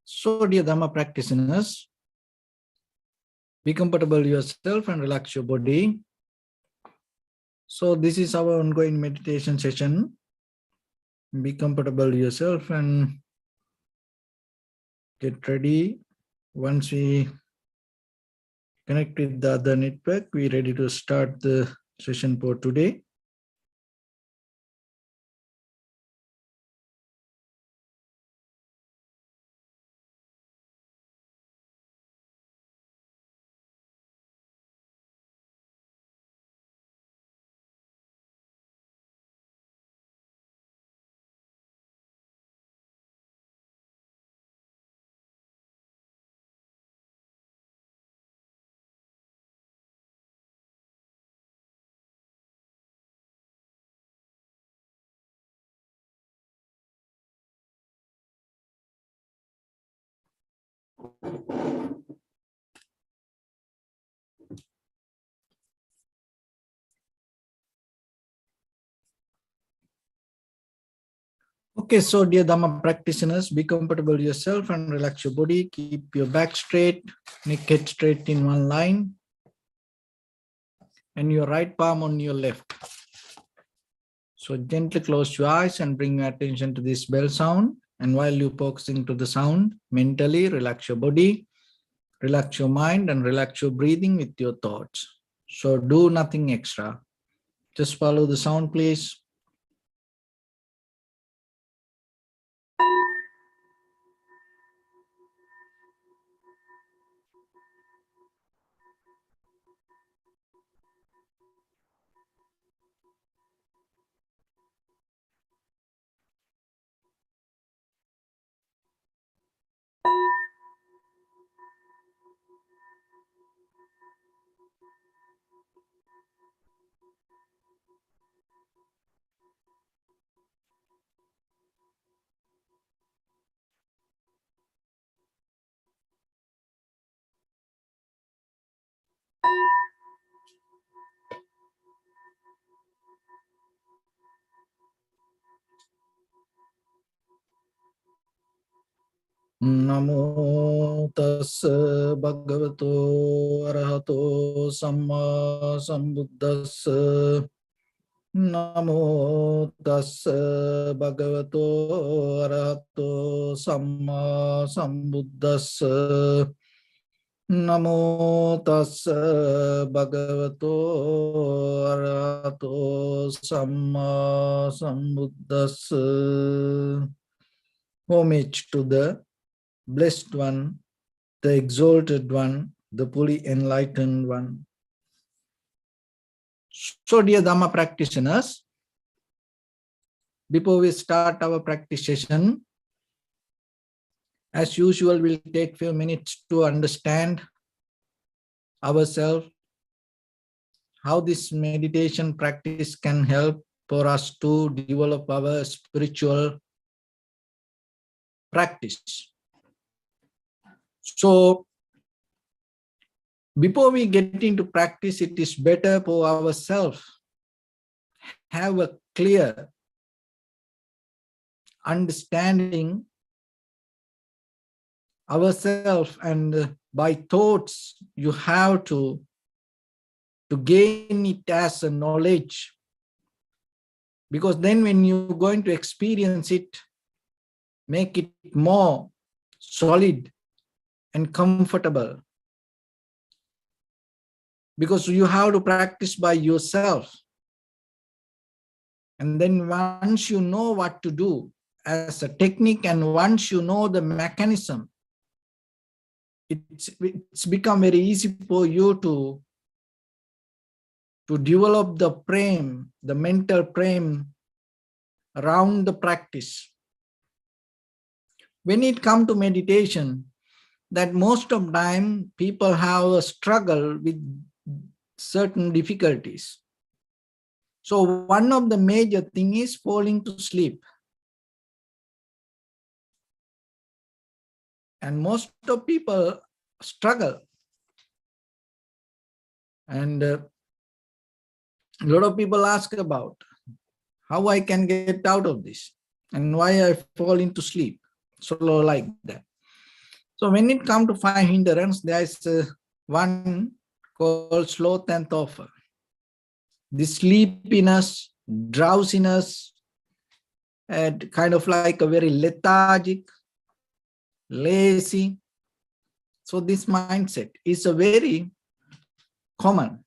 So, dear Dhamma practitioners, be comfortable yourself and relax your body. So, this is our ongoing meditation session. Be comfortable yourself and get ready. Once we connect with the other network, we're ready to start the session for today. Okay, so dear Dhamma practitioners, be comfortable yourself and relax your body. Keep your back straight, neck head straight in one line, and your right palm on your left. So gently close your eyes and bring your attention to this bell sound. And while you're focusing to the sound, mentally relax your body, relax your mind, and relax your breathing with your thoughts. So do nothing extra. Just follow the sound, please. Namo tassa bhagavato arahato samma sambuddhassa. Namo tassa bhagavato arahato samma sambuddhassa. Namo tassa bhagavato arahato samma sambuddhassa. Homage to the Blessed One, the Exalted One, the fully enlightened One. So, dear Dhamma practitioners, before we start our practice session, as usual, we'll take a few minutes to understand ourselves, how this meditation practice can help for us to develop our spiritual practice. So, before we get into practice, it is better for ourselves have a clear understanding ourselves, and by thoughts you have to gain it as a knowledge, because then when you're going to experience it, make it more solid and comfortable, because you have to practice by yourself. And then once you know what to do as a technique, and once you know the mechanism, it's become very easy for you to develop the frame, the mental frame around the practice. When it comes to meditation, that most of the time people have a struggle with certain difficulties. So one of the major things is falling to sleep. And most of people struggle. And a lot of people ask about how I can get out of this and why I fall into sleep. So like that. So when it comes to 5 hindrance, there is one called sloth and torpor. The sleepiness, drowsiness, and kind of like a very lethargic, lazy. So this mindset is a very common.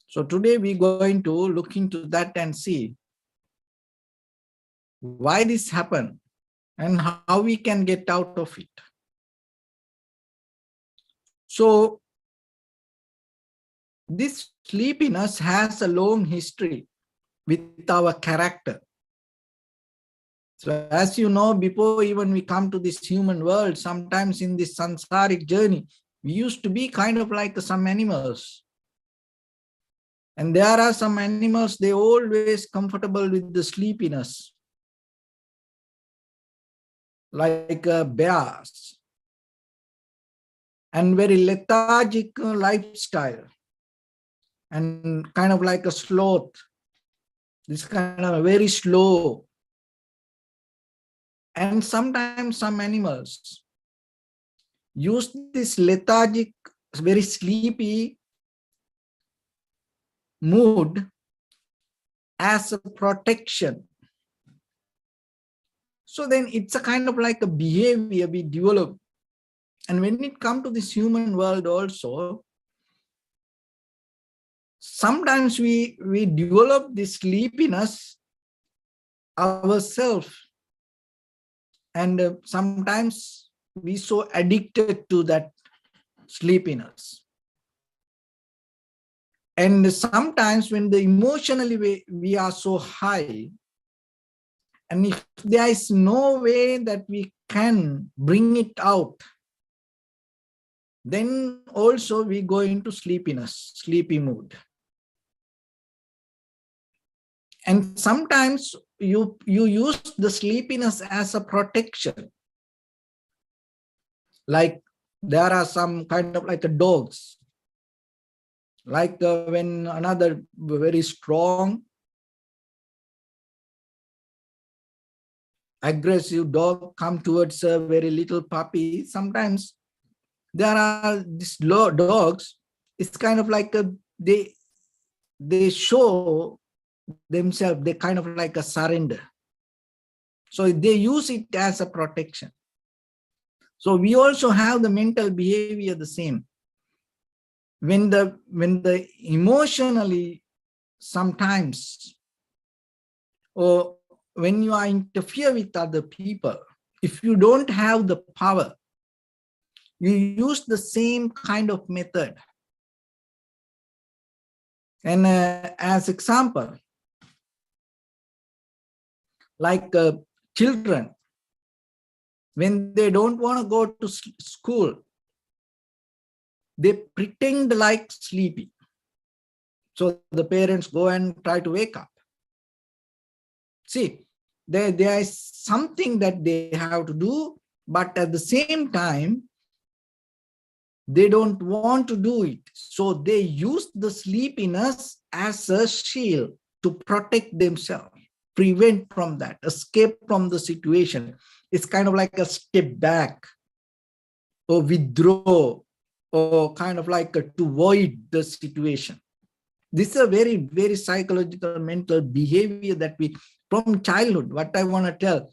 So today we're going to look into that and see why this happened and how we can get out of it. So this sleepiness has a long history with our character. So as you know, before even we come to this human world, sometimes in this samsaric journey, we used to be kind of like some animals. And there are some animals, they always comfortable with the sleepiness, like bears, and very lethargic lifestyle, and kind of like a sloth, this kind of very slow. And sometimes some animals use this lethargic, very sleepy mood as a protection. So then it's a kind of like a behavior we develop. And when it comes to this human world also, sometimes we develop this sleepiness ourselves. And sometimes we so addicted to that sleepiness. And sometimes when the emotionally we are so high, and if there is no way that we can bring it out, then also we go into sleepiness, sleepy mood. And sometimes you use the sleepiness as a protection. Like there are some kind of like a dogs, like when another very strong, aggressive dog come towards a very little puppy, sometimes there are these dogs, it's kind of like they show themselves, they kind of like a surrender. So they use it as a protection. So we also have the mental behavior the same. When the emotionally sometimes, or when you are interfere with other people, if you don't have the power, you use the same kind of method. And as example, like children, when they don't want to go to school, they pretend like sleepy. So the parents go and try to wake up. See, there is something that they have to do, but at the same time, they don't want to do it. So they use the sleepiness as a shield to protect themselves, prevent from that, escape from the situation. It's kind of like a step back or withdraw, or kind of like to avoid the situation. This is a very, very psychological mental behavior that we, from childhood, what I want to tell,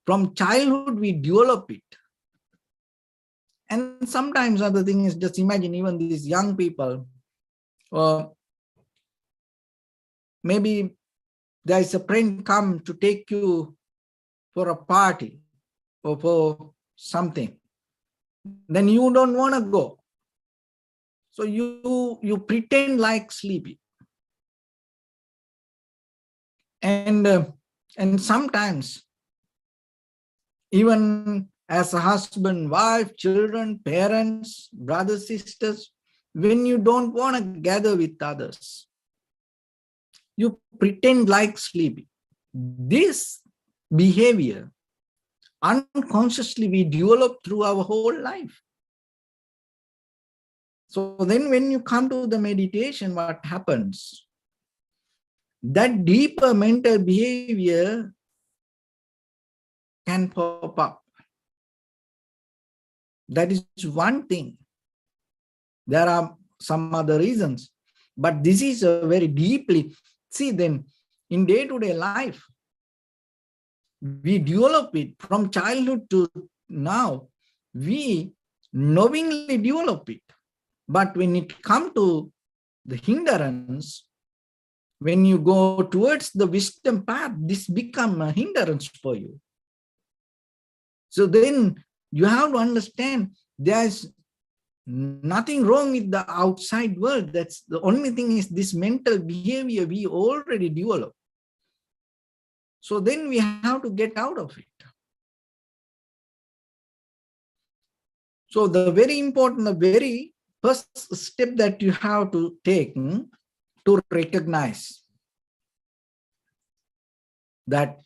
from childhood, we develop it. And sometimes other thing is, just imagine even these young people, maybe there is a friend come to take you for a party or for something, then you don't want to go. So you pretend like sleepy. And sometimes even as a husband, wife, children, parents, brothers, sisters, when you don't want to gather with others, you pretend like sleepy. This behavior, unconsciously, we develop through our whole life. So then when you come to the meditation, what happens? That deeper mental behavior can pop up. That is one thing. There are some other reasons, but this is a very deeply, see, then in day-to-day life, we develop it from childhood to now. We knowingly develop it. But when it comes to the hindrance, when you go towards the wisdom path, this becomes a hindrance for you. So then you have to understand there's nothing wrong with the outside world. That's the only thing is this mental behavior we already develop. So then we have to get out of it. So the very important, the very first step that you have to take to recognize that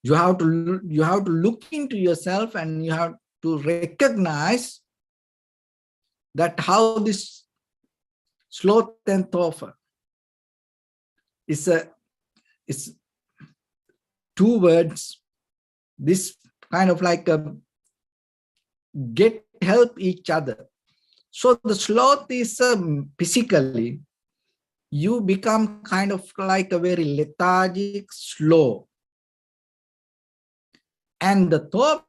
you have to look into yourself and you have to recognize that how this sloth and thought is two words. This kind of like a get help each other. So the sloth is physically, you become kind of like a very lethargic, slow. And the thought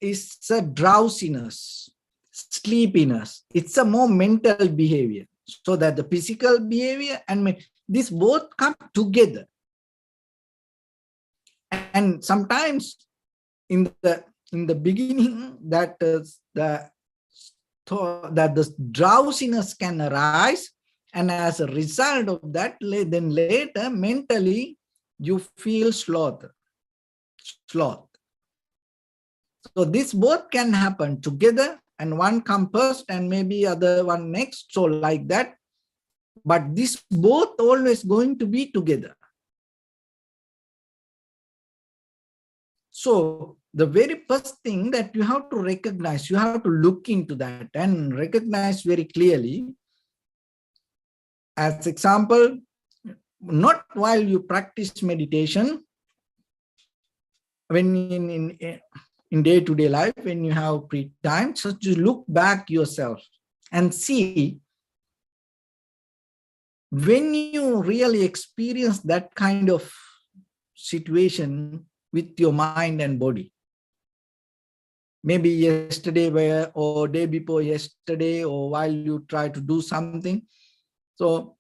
is a drowsiness, sleepiness. It's a more mental behavior. So that the physical behavior and this both come together. And sometimes in the beginning, that the drowsiness can arise, and as a result of that, then later mentally you feel sloth. So this both can happen together, and one come first and maybe other one next, so like that. But this both always going to be together. So the very first thing that you have to recognize, you have to look into that and recognize very clearly. As example, not while you practice meditation, when in day-to-day life, when you have free time, so to look back yourself and see when you really experience that kind of situation with your mind and body. Maybe yesterday or day before yesterday, or while you try to do something. So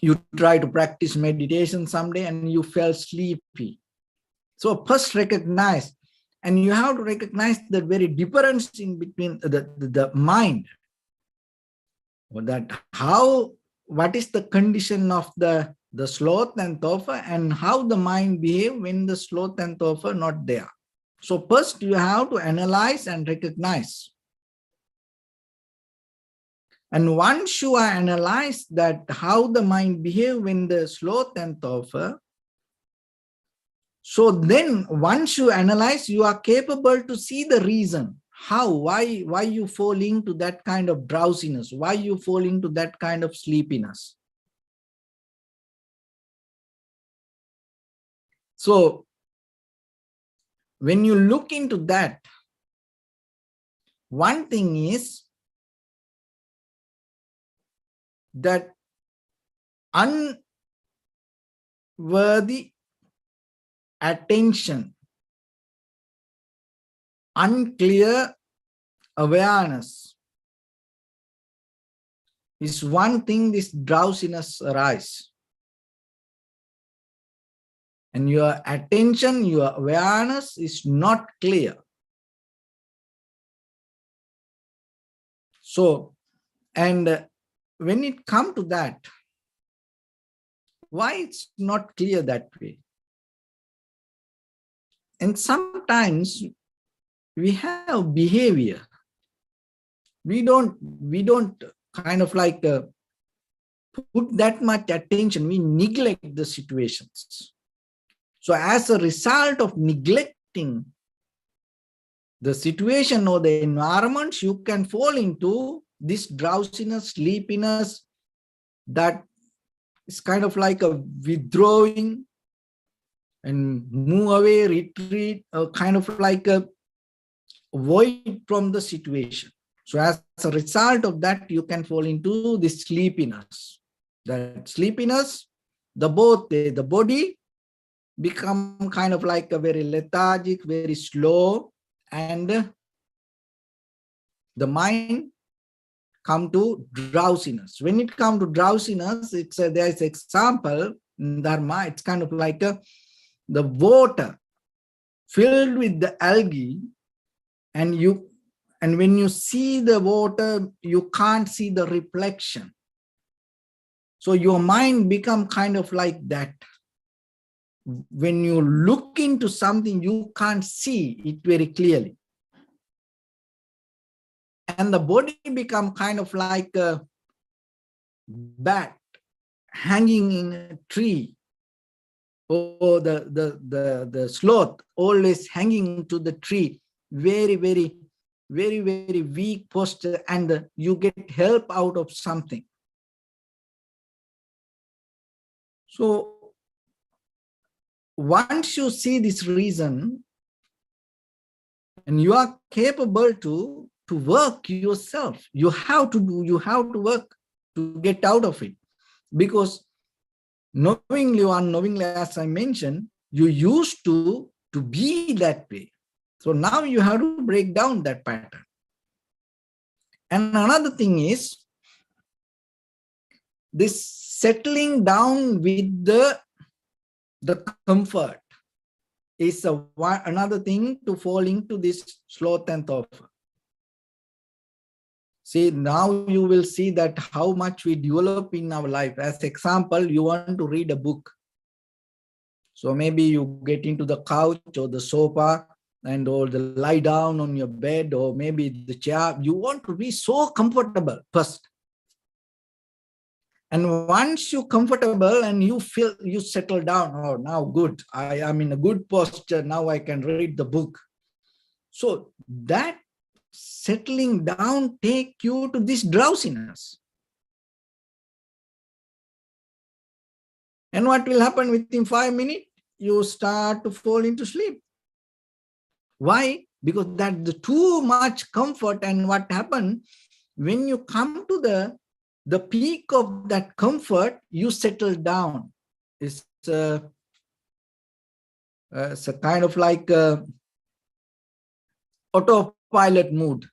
you try to practice meditation someday and you felt sleepy. So first recognize, and you have to recognize the very difference in between the mind. That what is the condition of the sloth and thofa, and how the mind behave when the sloth and thofa are not there. So first you have to analyze and recognize. And once you analyze that how the mind behave when the sloth and thofa, so then once you analyze, you are capable to see the reason. Why you fall into that kind of drowsiness, why you fall into that kind of sleepiness. So when you look into that, one thing is that unworthy attention, unclear awareness is one thing this drowsiness arises. And your attention, your awareness is not clear. So, and when it comes to that, why it's not clear that way? And sometimes we have behavior. We don't kind of like put that much attention. We neglect the situations. So as a result of neglecting the situation or the environments, you can fall into this drowsiness, sleepiness, that is kind of like a withdrawing and move away, retreat, kind of like a void from the situation. So as a result of that, you can fall into this sleepiness. That sleepiness, the body become kind of like a very lethargic, very slow, and the mind come to drowsiness. When it comes to drowsiness, there is example in Dharma. It's kind of like the water filled with the algae, and when you see the water, you can't see the reflection. So your mind become kind of like that. When you look into something, you can't see it very clearly. And the body become kind of like a bat hanging in a tree, or the sloth always hanging to the tree, very, very, very, very weak posture, and you get help out of something. So once you see this reason, and you are capable to work yourself, you have to work to get out of it. Because knowingly or unknowingly, as I mentioned, you used to be that way. So now you have to break down that pattern. And another thing is this settling down with the comfort is another thing to fall into this sloth and thought. See, now you will see that how much we develop in our life. As example, you want to read a book. So maybe you get into the couch or the sofa and or the lie down on your bed, or maybe the chair. You want to be so comfortable first. And once you're comfortable and you feel you settle down, oh, now good, I am in a good posture, now I can read the book. So that settling down take you to this drowsiness. And what will happen within 5 minutes? You start to fall into sleep. Why? Because that's too much comfort. And what happened when you come to the peak of that comfort, you settle down. It's a kind of like a autopilot mood.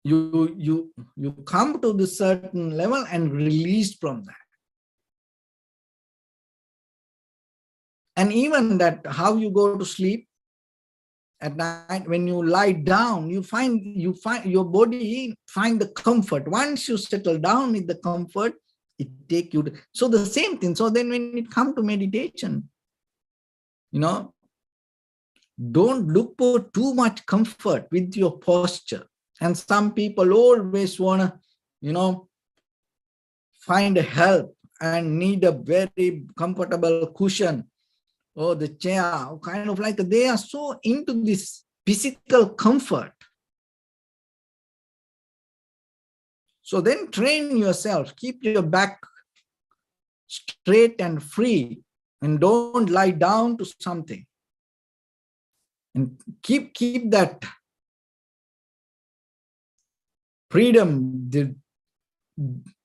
You come to the certain level and release from that. And even that, how you go to sleep at night, when you lie down, you find your body find the comfort. Once you settle down with the comfort, it take you to, so the same thing. So then when it comes to meditation, don't look for too much comfort with your posture. And some people always want to, find help and need a very comfortable cushion or the chair, kind of like they are so into this physical comfort. So then train yourself, keep your back straight and free, and don't lie down to something. And keep that freedom,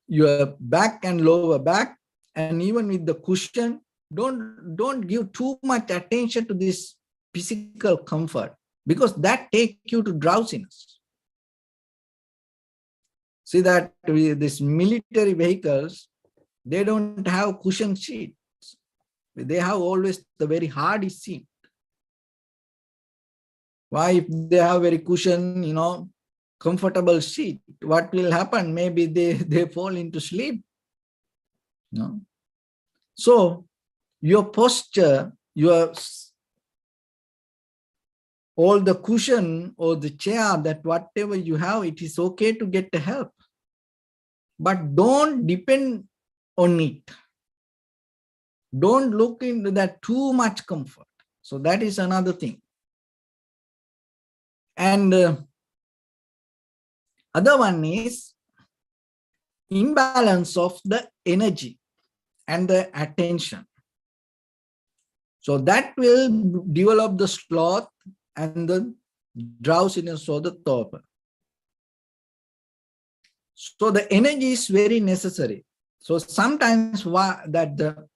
your back and lower back, and even with the cushion, don't give too much attention to this physical comfort, because that takes you to drowsiness. See that with these military vehicles, they don't have cushion seats. They have always the very hard seat. Why? If they have very cushion, comfortable seat, what will happen? Maybe they fall into sleep. So your posture, all the cushion or the chair, that whatever you have, it is okay to get the help. But don't depend on it. Don't look into that too much comfort. So that is another thing. And other one is imbalance of the energy and the attention. So that will develop the sloth and the drowsiness or the torpor. So the energy is very necessary. So sometimes when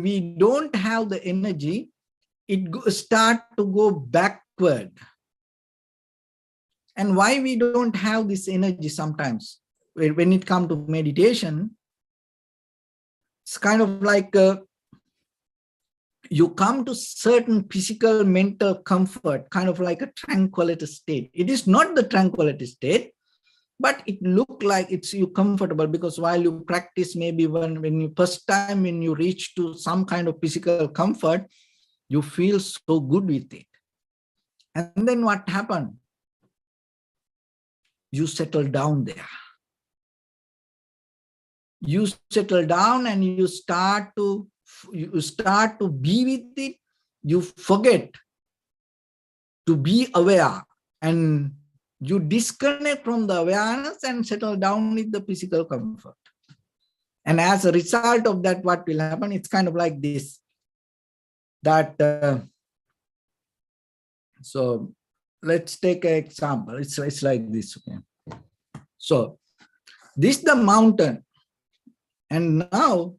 we don't have the energy, it start to go backward. And why we don't have this energy sometimes? When it comes to meditation, it's kind of like you come to certain physical, mental comfort, kind of like a tranquility state. It is not the tranquility state, but it look like it's you comfortable, because while you practice, maybe when you first time when you reach to some kind of physical comfort, you feel so good with it. And then what happened? You settle down there. You settle down and you start to be with it. You forget to be aware, and you disconnect from the awareness and settle down with the physical comfort. And as a result of that, what will happen? It's kind of like this. So let's take an example. It's like this. Okay. So this is the mountain, and now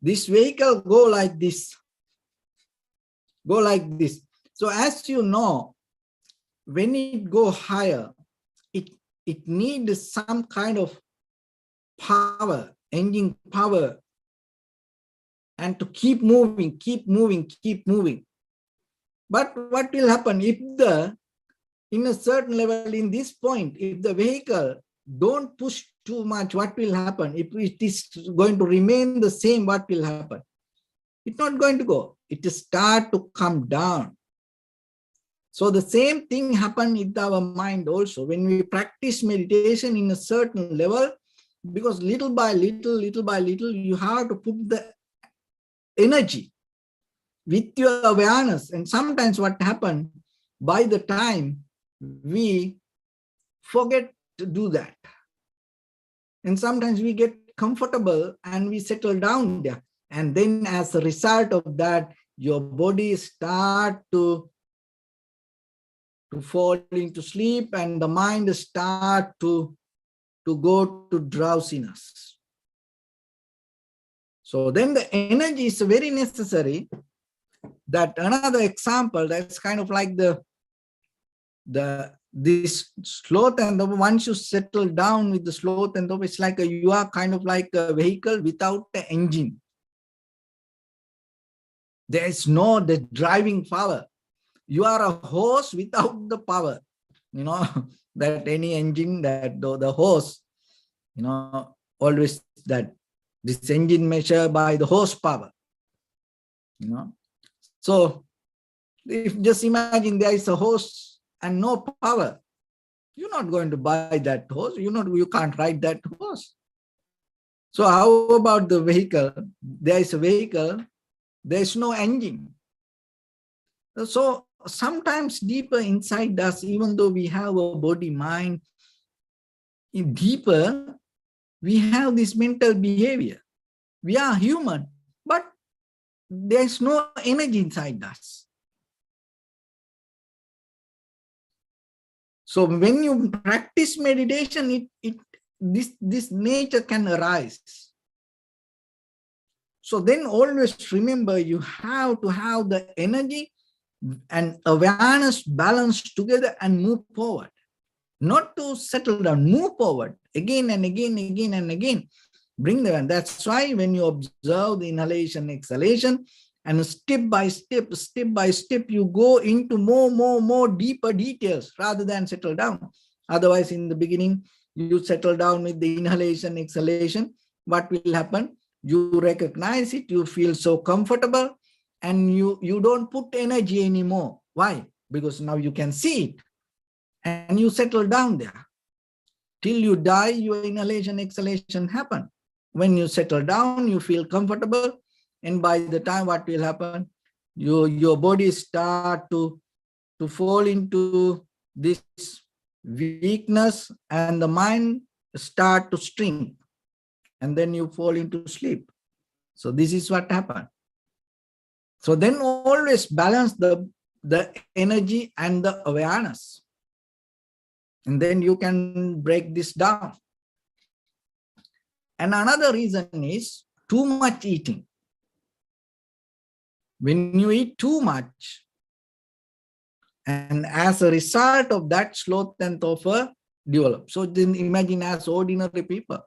this vehicle go like this. So as you know, when it go higher, it needs some kind of power, engine power, and to keep moving. But what will happen if in a certain level, in this point, if the vehicle don't push too much, what will happen? If it is going to remain the same, what will happen? It's not going to go. It will start to come down. So the same thing happens with our mind also. When we practice meditation in a certain level, because little by little, you have to put the energy with your awareness. And sometimes what happens, by the time we forget to do that. And sometimes we get comfortable and we settle down there. And then as a result of that, your body start to fall into sleep, and the mind start to go to drowsiness. So then the energy is very necessary. That another example, that's kind of like this sloth and once you settle down with the sloth and it's like you are kind of like a vehicle without the engine. There is no the driving power. You are a horse without the power. You know, that any engine, that the horse, you know, always that this engine measure by the horsepower, you know. So if just imagine there is a horse and no power, you're not going to buy that horse. You can't ride that horse. So how about the vehicle? There is a vehicle, there is no engine. So sometimes deeper inside us, even though we have a body, mind, deeper, we have this mental behavior. We are human, but there's no energy inside us. So when you practice meditation, this nature can arise. So then always remember, you have to have the energy and awareness balanced together and move forward. Not to settle down, move forward again and again. Bring them. That's why when you observe the inhalation, exhalation, and step by step, you go into more deeper details rather than settle down. Otherwise, in the beginning, you settle down with the inhalation, exhalation. What will happen? You recognize it, you feel so comfortable, and you don't put energy anymore. Why? Because now you can see it, and you settle down there. Till you die, your inhalation, exhalation happen. When you settle down, you feel comfortable, and by the time what will happen, your body start to fall into this weakness, and the mind start to shrink, and then you fall into sleep. So this is what happened. So then always balance the energy and the awareness. And then you can break this down. And another reason is too much eating. When you eat too much, and as a result of that, sloth and torpor develop. So then imagine as ordinary people,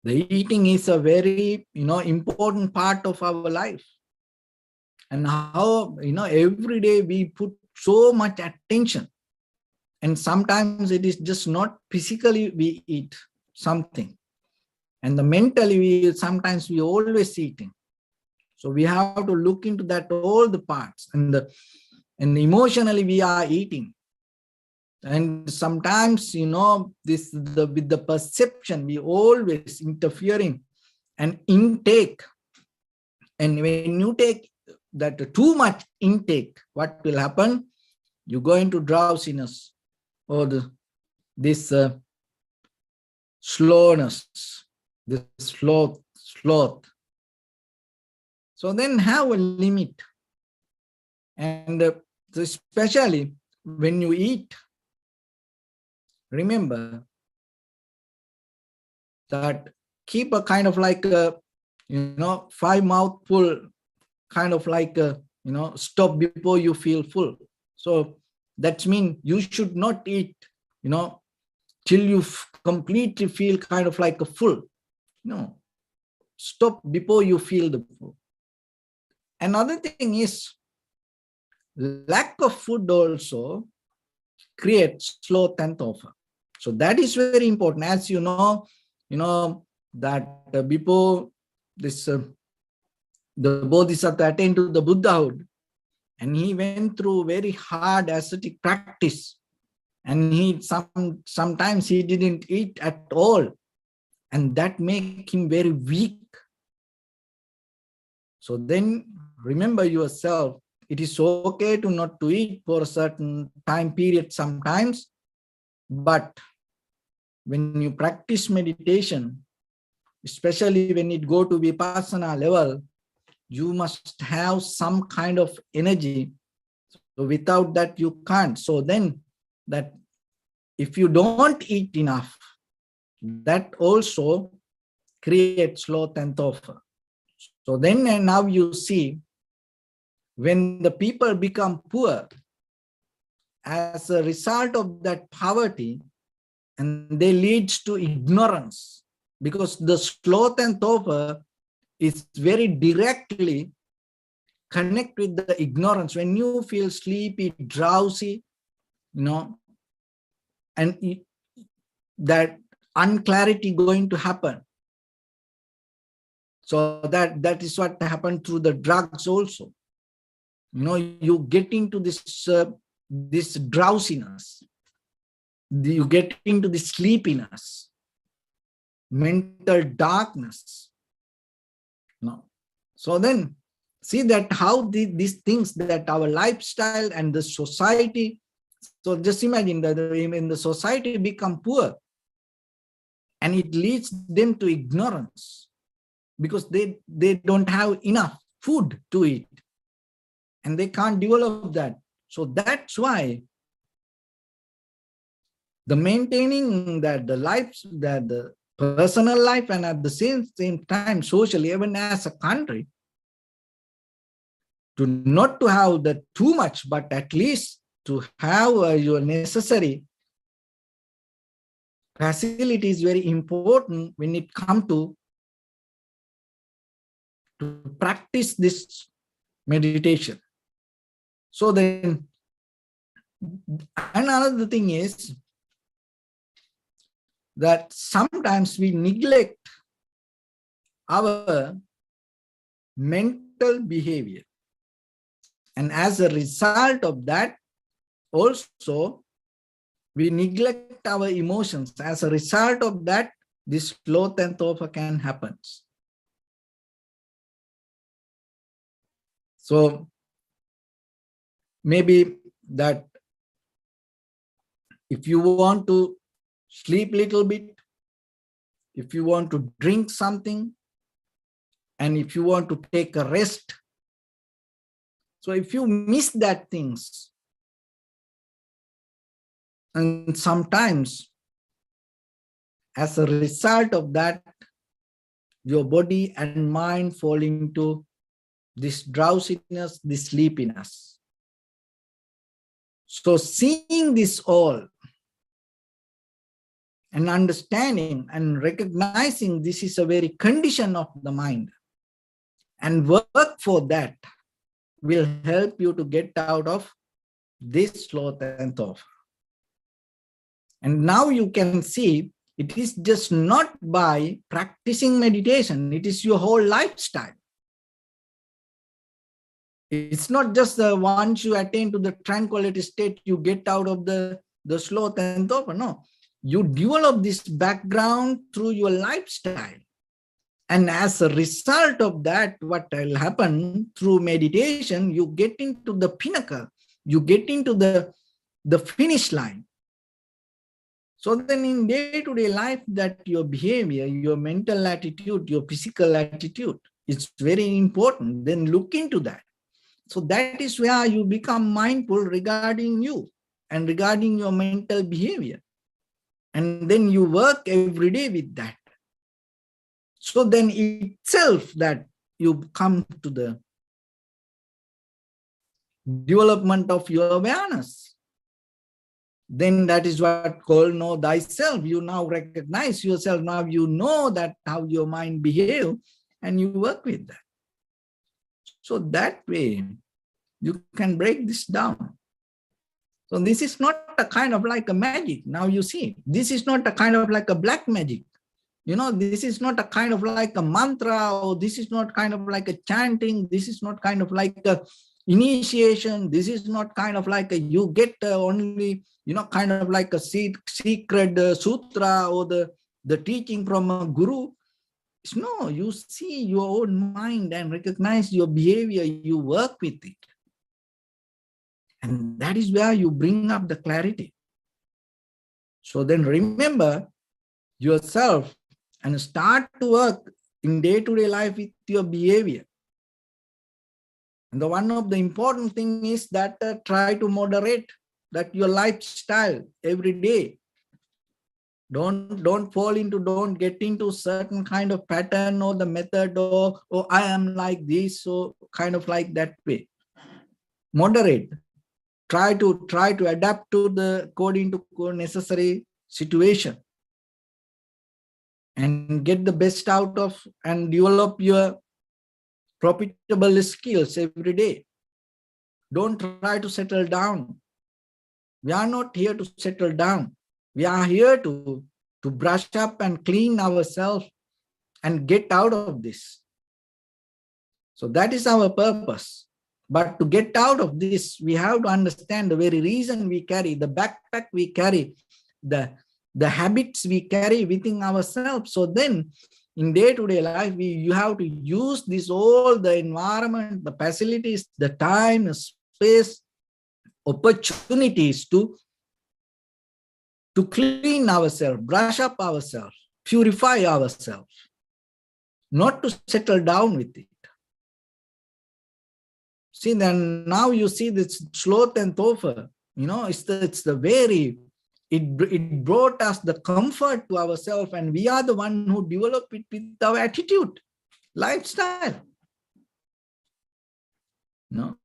the eating is a very, important part of our life. And how, every day we put so much attention. And sometimes it is just not physically we eat something. And the mentally, sometimes we always eating. So we have to look into that, all the parts. And emotionally we are eating. And sometimes, with the perception, we always interfering and intake. And when you take that too much intake, what will happen? You go into drowsiness or this slowness, this sloth. So then have a limit. And especially when you eat, remember that keep a kind of like a, 5 mouthful, kind of like a, stop before you feel full. So that means you should not eat, till you completely feel kind of like a full. No, stop before you feel the full. Another thing is lack of food also creates sloth and torpor. So that is very important. As you know that before this, the Bodhisattva attained to the Buddhahood, and he went through very hard ascetic practice, and he sometimes he didn't eat at all, and that made him very weak. So then remember yourself, it is okay to not to eat for a certain time period sometimes, but when you practice meditation, especially when it go to vipassana level, you must have some kind of energy. So without that, you can't. So then that if you don't eat enough, that also creates sloth and torpor. So then and now you see, when the people become poor as a result of that poverty, and they leads to ignorance, because the sloth and torpor is very directly connect with the ignorance. When you feel sleepy, drowsy, and that unclarity going to happen. So that is what happened through the drugs also. You get into this drowsiness, you get into the sleepiness, mental darkness. So then see that how these things, that our lifestyle and the society. So just imagine that when the society become poor, and it leads them to ignorance, because they don't have enough food to eat, and they can't develop that. So that's why the maintaining that the life, that the personal life, and at the same time socially, even as a country, to not to have the too much, but at least to have your necessary facility is very important when it comes to practice this meditation. So then another thing is that sometimes we neglect our mental behavior, and as a result of that also we neglect our emotions. As a result of that, this sloth and torpor can happen. So maybe that if you want to sleep a little bit, if you want to drink something, and if you want to take a rest, So if you miss that things, and sometimes as a result of that, your body and mind fall into this drowsiness, this sleepiness. So seeing this all and understanding and recognizing this is a very condition of the mind, and work for that will help you to get out of this sloth and thought. And now you can see it is just not by practicing meditation, it is your whole lifestyle. It's not just the once you attain to the tranquility state, you get out of the sloth and thought. No, you develop this background through your lifestyle. And as a result of that, what will happen through meditation, you get into the pinnacle, you get into the finish line. So then in day-to-day life, that your behavior, your mental attitude, your physical attitude is very important. Then look into that. So that is where you become mindful regarding you and regarding your mental behavior. And then you work every day with that. So then itself that you come to the development of your awareness. Then that is what called know thyself. You now recognize yourself. Now you know that how your mind behaves and you work with that. So that way you can break this down. So this is not a kind of like a magic. Now you see, this is not a kind of like a black magic. You know, this is not a kind of like a mantra, or this is not kind of like a chanting. This is not kind of like a initiation. This is not kind of like a, you get only, you know, kind of like a secret sutra or the teaching from a guru. No, you see your own mind and recognize your behavior. You work with it. And that is where you bring up the clarity. So then remember yourself and start to work in day-to-day life with your behavior. And the one of the important thing is that try to moderate that your lifestyle every day. Don't fall into, don't get into certain kind of pattern or the method or I am like this, so kind of like that way. Moderate. Try to adapt to the according to necessary situation. And get the best out of and develop your profitable skills every day. Don't try to settle down. We are not here to settle down. We are here to brush up and clean ourselves and get out of this. So that is our purpose. But to get out of this, we have to understand the very reason we carry, the backpack we carry, the habits we carry within ourselves. So then in day-to-day life, you have to use this all the environment, the facilities, the time, the space, opportunities to clean ourselves, brush up ourselves, purify ourselves, not to settle down with it. See, then now you see this sloth and thofa, you know, it's the very, it brought us the comfort to ourselves, and we are the one who develop it with our attitude, lifestyle. No?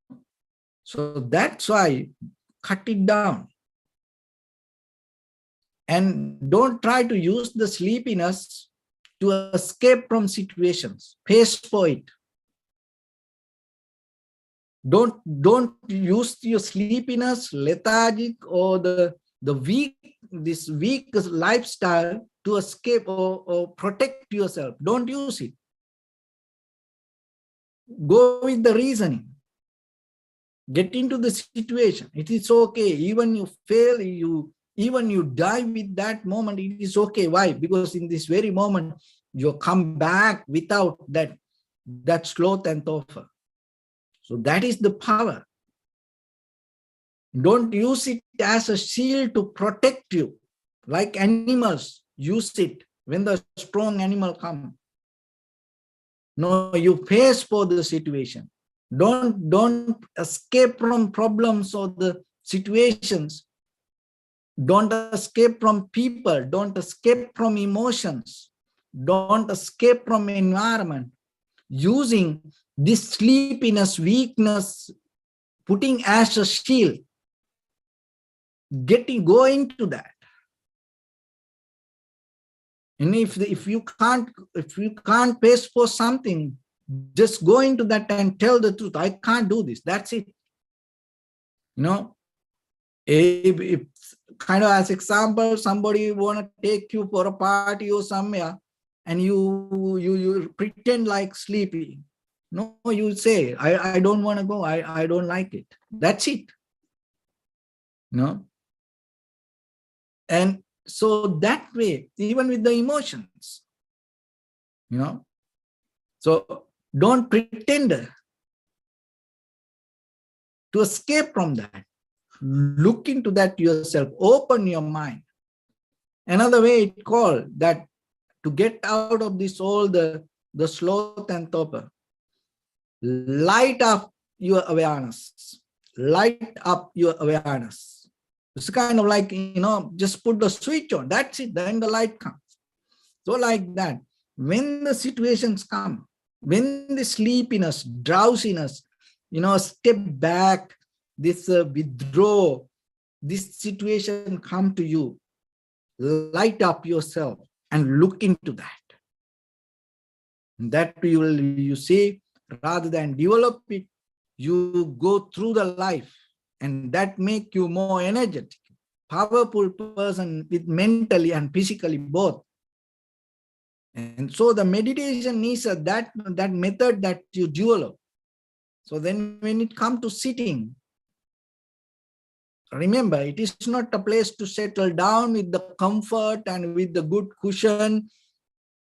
So that's why cut it down. And don't try to use the sleepiness to escape from situations. Face for it. Don't use your sleepiness, lethargic, or the weak, this weak lifestyle to escape or protect yourself. Don't use it. Go with the reasoning. Get into the situation. It is okay. Even you fail, even you die with that moment, it is okay. Why? Because in this very moment, you come back without that sloth and thofa. So that is the power. Don't use it as a shield to protect you. Like animals, use it when the strong animal comes. No, you face for the situation. Don't escape from problems or the situations. Don't escape from people. Don't escape from emotions. Don't escape from environment. Using this sleepiness, weakness, putting as a shield, go into that. And if you can't pay for something, just go into that and tell the truth. I can't do this. That's it. You know, if kind of as example, somebody want to take you for a party or somewhere, and you pretend like sleepy. No, you say, I don't want to go. I don't like it. That's it. No. And so that way, even with the emotions, so don't pretend to escape from that. Look into that yourself. Open your mind. Another way it's called that to get out of this all the sloth and torpor. Light up your awareness. Light up your awareness. It's kind of like, just put the switch on. That's it. Then the light comes. So like that, when the situations come, when the sleepiness, drowsiness, step back, this withdraw, this situation come to you, light up yourself and look into that. That you see, rather than develop it, you go through the life, and that make you more energetic, powerful person with mentally and physically both. And so the meditation is that method that you develop. So then when it comes to sitting, remember, it is not a place to settle down with the comfort and with the good cushion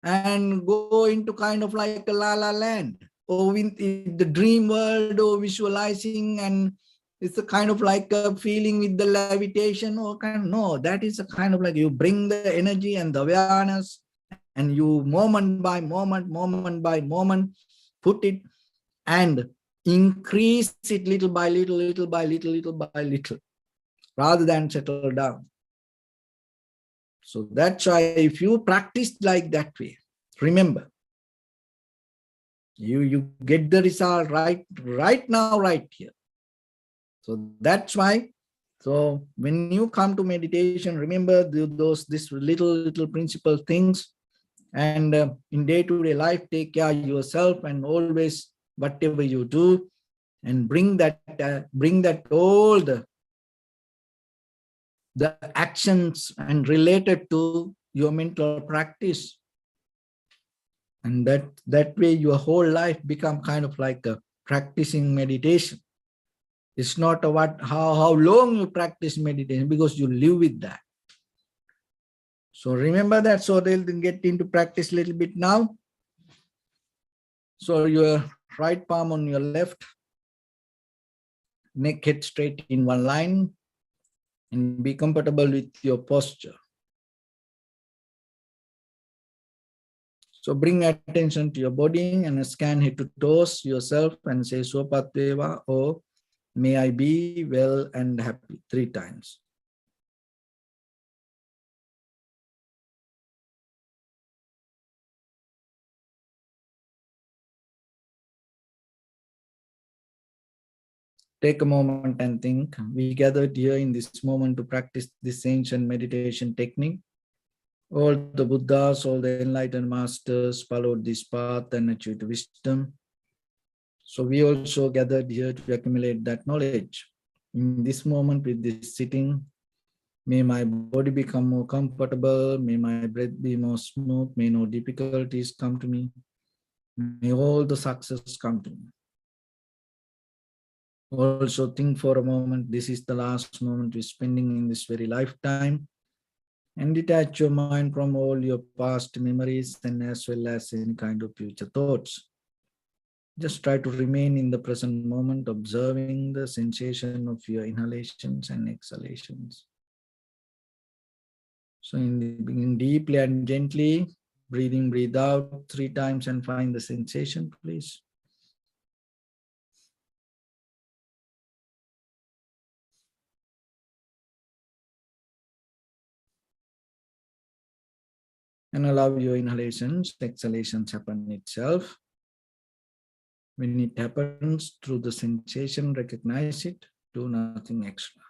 and go into kind of like a la-la land, or with the dream world, or visualizing, and it's a kind of like a feeling with the levitation, or no, that is a kind of like you bring the energy and the awareness, and you moment by moment, put it and increase it little by little, rather than settle down. So that's why if you practice like that way, remember, you get the result right now, right here. So that's why, so when you come to meditation, remember this little principle things, and in day-to-day life, take care of yourself, and always whatever you do, and bring that all the actions and related to your mental practice, and that way your whole life become kind of like a practicing meditation. It's not how long you practice meditation, because you live with that. So remember that. So they'll get into practice a little bit now. So your right palm on your left, neck head straight in one line, and be comfortable with your posture. So bring attention to your body and scan head to toes yourself and say Swapateva, or may I be well and happy 3 times. Take a moment and think. We gathered here in this moment to practice this ancient meditation technique. All the Buddhas, all the enlightened masters followed this path and achieved wisdom. So we also gathered here to accumulate that knowledge. In this moment with this sitting, may my body become more comfortable, may my breath be more smooth, may no difficulties come to me, may all the success come to me. Also think for a moment, this is the last moment we're spending in this very lifetime, and detach your mind from all your past memories and as well as any kind of future thoughts. Just try to remain in the present moment, observing the sensation of your inhalations and exhalations. So in the beginning, deeply and gently, breathe out 3 times and find the sensation, please. And allow your inhalations, exhalations happen itself. When it happens through the sensation, recognize it, do nothing extra.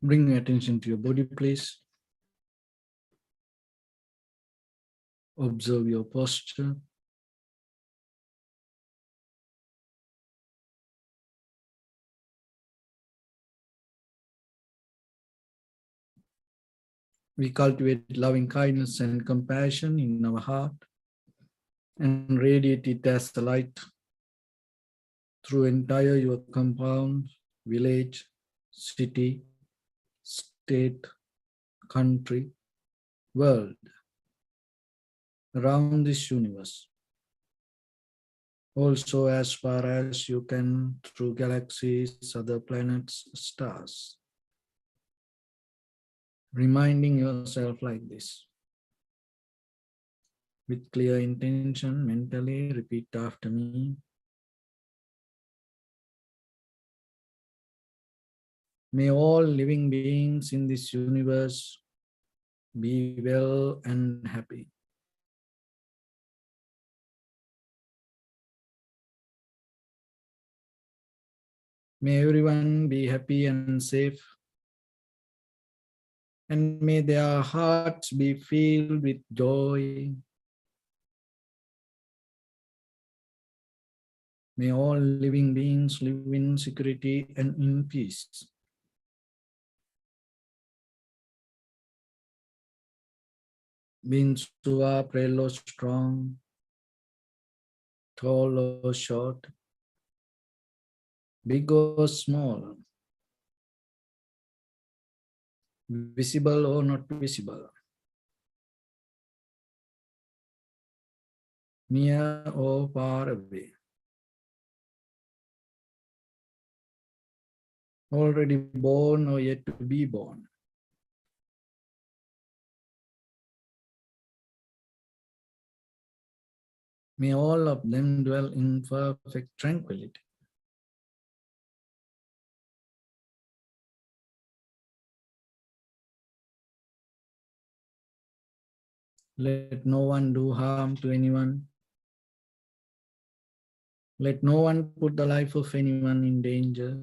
Bring your attention to your body, please. Observe your posture. We cultivate loving kindness and compassion in our heart and radiate it as the light through entire your compound, village, city, state, country, world, around this universe. Also as far as you can through galaxies, other planets, stars. Reminding yourself like this. With clear intention, mentally repeat after me. May all living beings in this universe be well and happy. May everyone be happy and safe. And may their hearts be filled with joy. May all living beings live in security and in peace. Beings who are frail or strong, tall or short, big or small, visible or not visible, near or far away, already born or yet to be born. May all of them dwell in perfect tranquility. Let no one do harm to anyone. Let no one put the life of anyone in danger.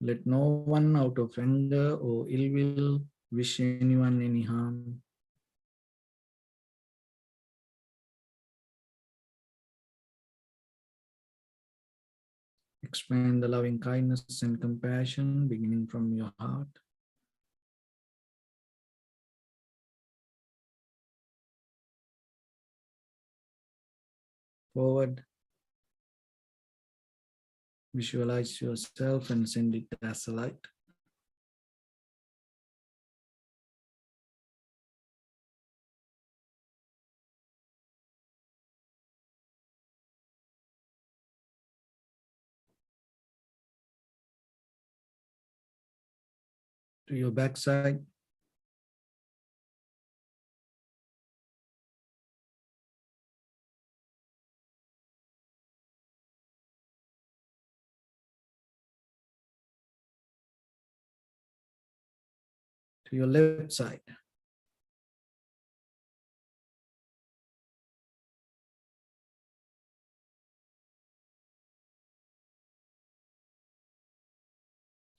Let no one out of anger or ill will wish anyone any harm. Expand the loving kindness and compassion beginning from your heart. Forward. Visualize yourself and send it as a light. To your backside. To your left side.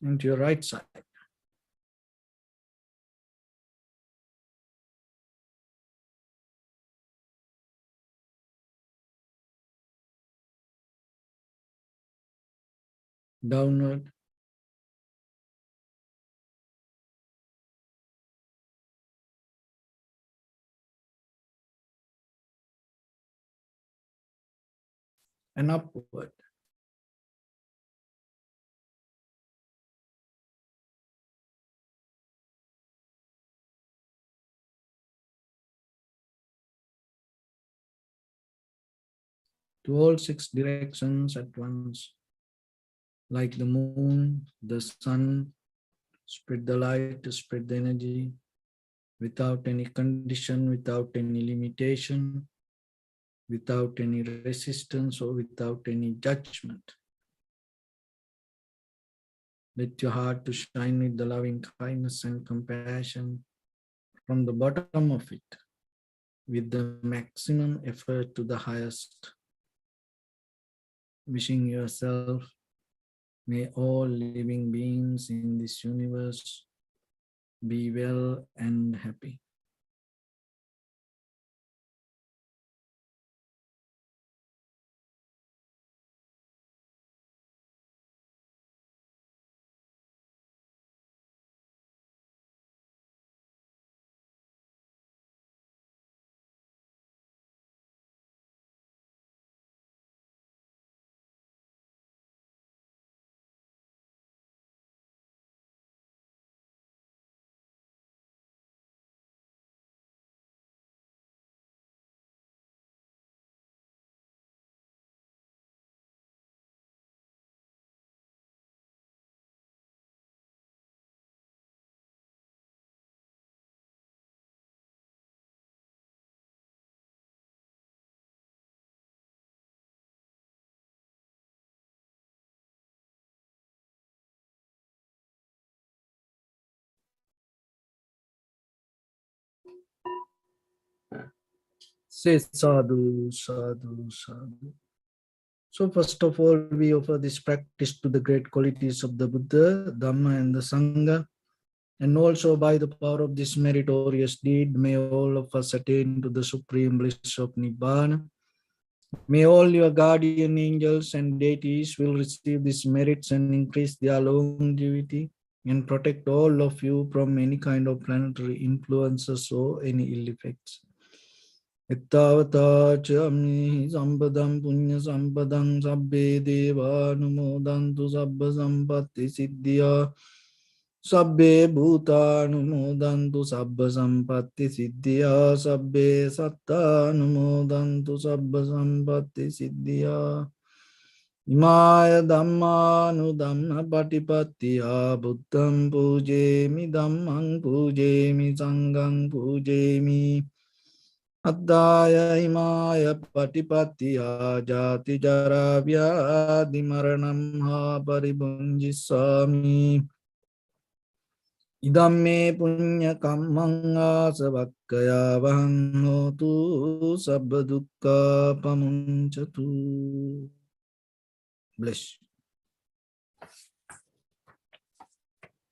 And to your right side. Downward. And upward. To all six directions at once. Like the moon, the sun, spread the light, spread the energy, without any condition, without any limitation, without any resistance or without any judgment. Let your heart to shine with the loving kindness and compassion from the bottom of it, with the maximum effort to the highest. Wishing yourself May all living beings in this universe be well and happy. Say sadhu, sadhu, sadhu. So first of all, we offer this practice to the great qualities of the Buddha, Dhamma and the Sangha. And also by the power of this meritorious deed, may all of us attain to the supreme bliss of Nibbana. May all your guardian angels and deities will receive these merits and increase their longevity and protect all of you from any kind of planetary influences or any ill effects. Ittavata chamni sampadam punya sampadam sabbe deva numodantu sabba sampatti siddhya sabbe bhuta numodantu sabba sampatti siddhya sabbe satta numodantu sabba sampatti siddhya Imaya dhamma nu dhamma patipattiya buddham pujemi dhammam pujemi sangham pujemi Addaya imaya patipattiya jati jara vyadi maranam ha paribunjisami Idamme punya kammang asavakkaya vahang hotu sabba dukkha pamuncatu. Bless.